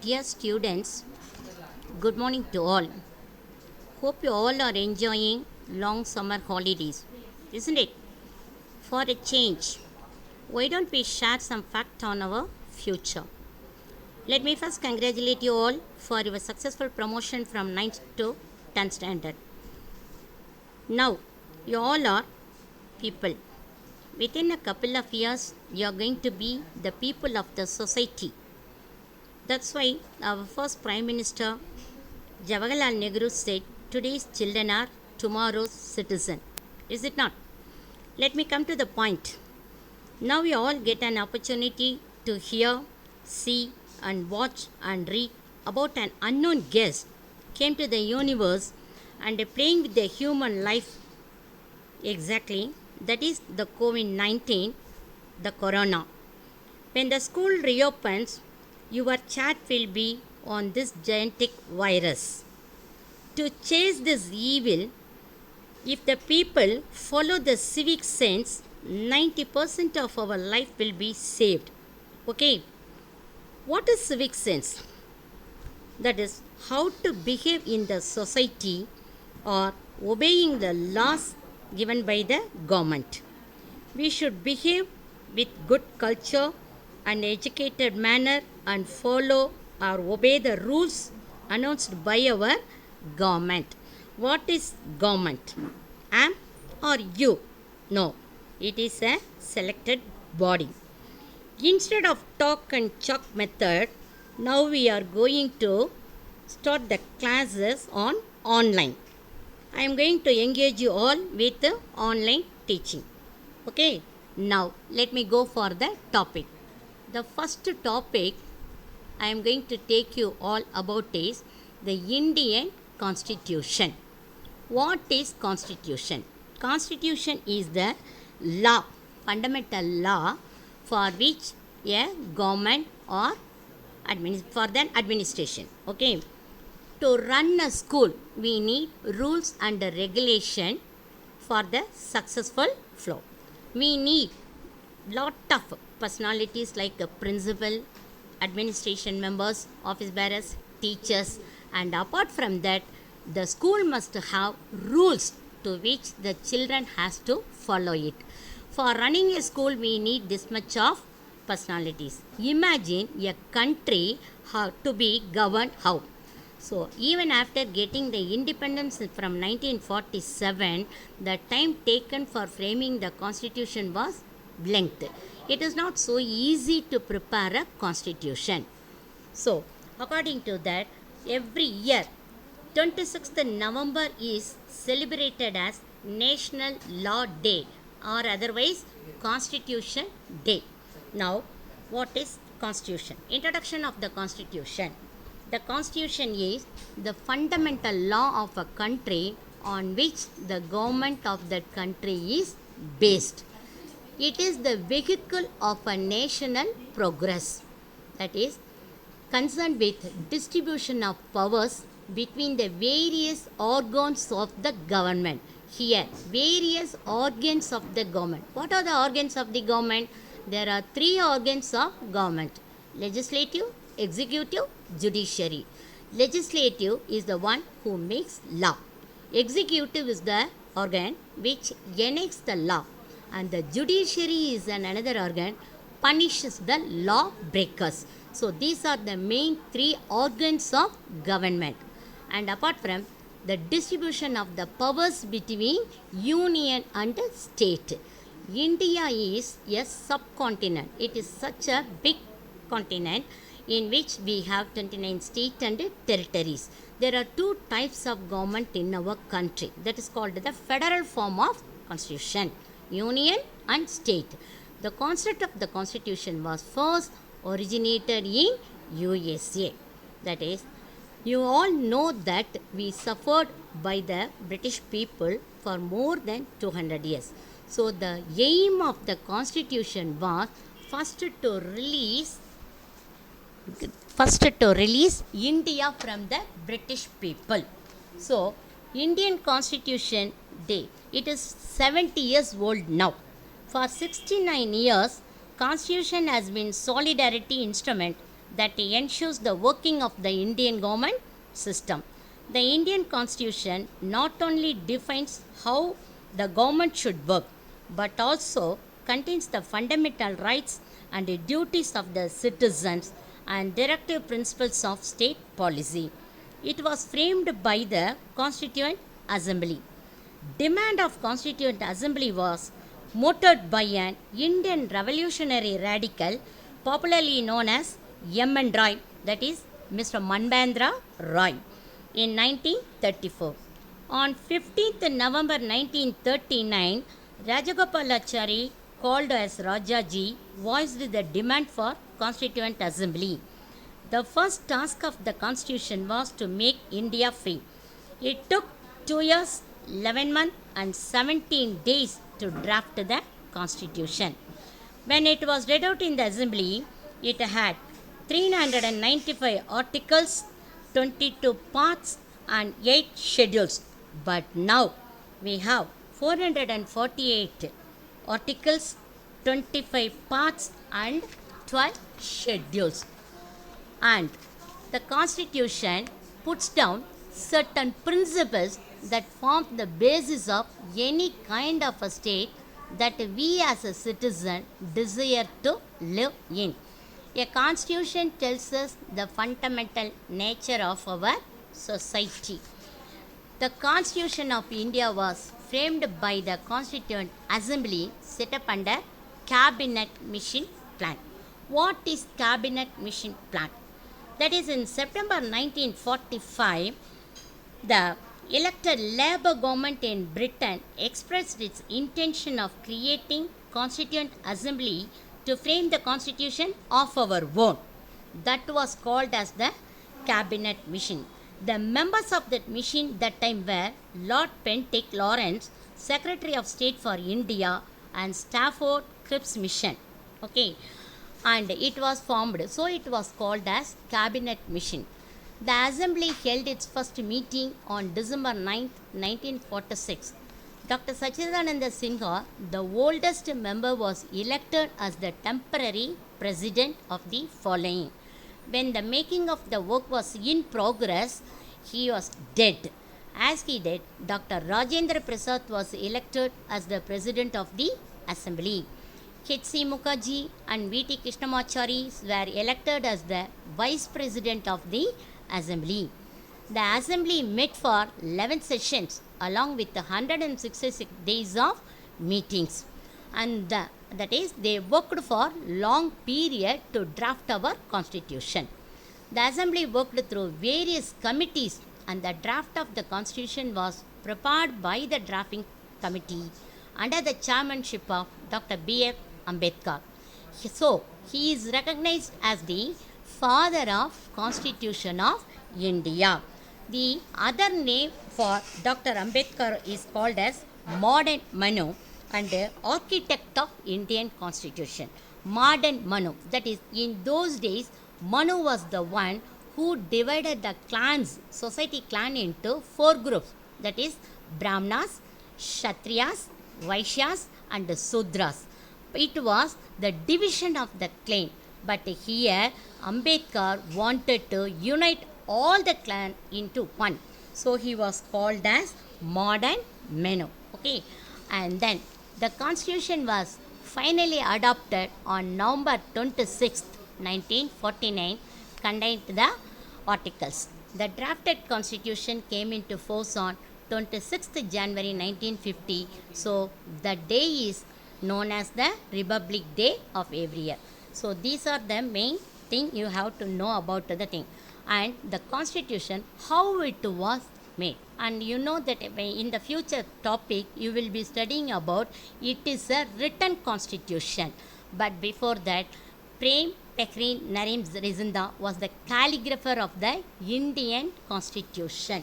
Dear students, good morning to all. Hope you all are enjoying long summer holidays, isn't it? For a change, why don't we share some fact on our future? Let me first congratulate you all for your successful promotion from 9th to 10th standard. Now, you all are people. Within a couple of years, you are going to be the people of the society. That's why our first Prime Minister Jawaharlal Nehru said, today's children are tomorrow's citizen. Is it not? Let me come to the point. Now we all get an opportunity to hear, see and watch and read about an unknown guest came to the universe and playing with the human life. Exactly, that is the COVID-19, the corona. When the school reopens, your chat will be on this genetic virus. To chase this evil, if the people follow the civic sense, 90% of our life will be saved. Okay, what is civic sense? That is how to behave in the society or obeying the laws given by the government. We should behave with good culture and educated manner and follow or obey the rules announced by our government. What is government? Am or you? No, it is a selected body. Instead of talk and chalk method, now we are going to start the classes on online. I am going to engage you all with the online teaching. Okay, now let me go for the topic. The first topic I am going to take you all about is the Indian Constitution. What is Constitution? Constitution is the law, fundamental law for which a government or for the administration. Okay. To run a school, we need rules and regulation for the successful flow. We need lot of personalities like a principal, administration members, office bearers, teachers, and apart from that, the school must have rules to which the children has to follow it. For running a school, we need this much of personalities. Imagine a country how to be governed how. So, even after getting the independence from 1947, the time taken for framing the constitution was length. It is not so easy to prepare a constitution. So, according to that, every year, 26th November is celebrated as National Law Day or otherwise Constitution Day. Now, what is Constitution? Introduction of the Constitution. The Constitution is the fundamental law of a country on which the government of that country is based. It is the vehicle of a national progress, that is concerned with distribution of powers between the various organs of the government. Here, various organs of the government. What are the organs of the government? There are three organs of government: legislative, executive, judiciary. Legislative is the one who makes law. Executive is the organ which enacts the law. And the judiciary is another organ punishes the law breakers. So these are the main three organs of government. And apart from the distribution of the powers between union and state, India is a subcontinent. It is such a big continent in which we have 29 states and territories. There are two types of government in our country. That is called the federal form of constitution, union and state. The concept of the constitution was first originated in USA. That is, you all know that we suffered by the British people for more than 200 years. So the aim of the constitution was first to release India from the British people. So Indian Constitution Day, it is 70 years old now. For 69 years, Constitution has been solidarity instrument that ensures the working of the Indian government system. The Indian Constitution not only defines how the government should work, but also contains the fundamental rights and the duties of the citizens and directive principles of state policy. It was framed by the Constituent Assembly. Demand of Constituent Assembly was motored by an Indian revolutionary radical popularly known as M.N. Roy, that is Mr. Manbendra Roy, in 1934. On 15th November 1939, Rajagopalachari, called as Rajaji, voiced the demand for Constituent Assembly. The first task of the Constitution was to make India free. It took 2 years, 11 months, and 17 days to draft the Constitution. When it was read out in the Assembly, it had 395 articles, 22 parts, and 8 schedules. But now we have 448 articles, 25 parts, and 12 schedules. And the Constitution puts down certain principles that form the basis of any kind of a state that we as a citizen desire to live in. A constitution tells us the fundamental nature of our society. The Constitution of India was framed by the Constituent Assembly set up under Cabinet Mission Plan. What is Cabinet Mission Plan? That is, in September 1945, the elected Labour government in Britain expressed its intention of creating Constituent Assembly to frame the constitution of our own. That was called as the Cabinet Mission. The members of that mission that time were Lord Bentinck Lawrence, Secretary of State for India, and Stafford Cripps Mission. Okay, and it was formed, so it was called as Cabinet Mission. The Assembly held its first meeting on December 9, 1946. Dr. Sachidananda Sinha, the oldest member, was elected as the temporary president of the following. When the making of the work was in progress, he was dead. As he did, Dr. Rajendra Prasad was elected as the president of the Assembly. H.C. Mukherjee and V.T. Krishnamachari were elected as the vice president of the Assembly. The Assembly met for 11 sessions along with 166 days of meetings. And that is, they worked for long period to draft our constitution. The Assembly worked through various committees, and the draft of the constitution was prepared by the drafting committee under the chairmanship of Dr. B.F. Ambedkar. So, he is recognized as the father of Constitution of India. The other name for Dr. Ambedkar is called as Modern Manu and architect of Indian Constitution. Modern Manu, that is, in those days, Manu was the one who divided the clans, society clan, into 4 groups, that is, Brahmanas, Kshatriyas, Vaishyas, and Sudras. It was the division of the clan, but here Ambedkar wanted to unite all the clan into one. So he was called as Modern Manu. Okay, and then the constitution was finally adopted on November 26, 1949, contained the articles. The drafted constitution came into force on 26th January 1950. So the day is known as the Republic Day of every year. So these are the main thing you have to know about the thing. And the constitution, how it was made. And you know that in the future topic you will be studying about it is a written constitution. But before that, Prem Tekri Narim Rizinda was the calligrapher of the Indian Constitution.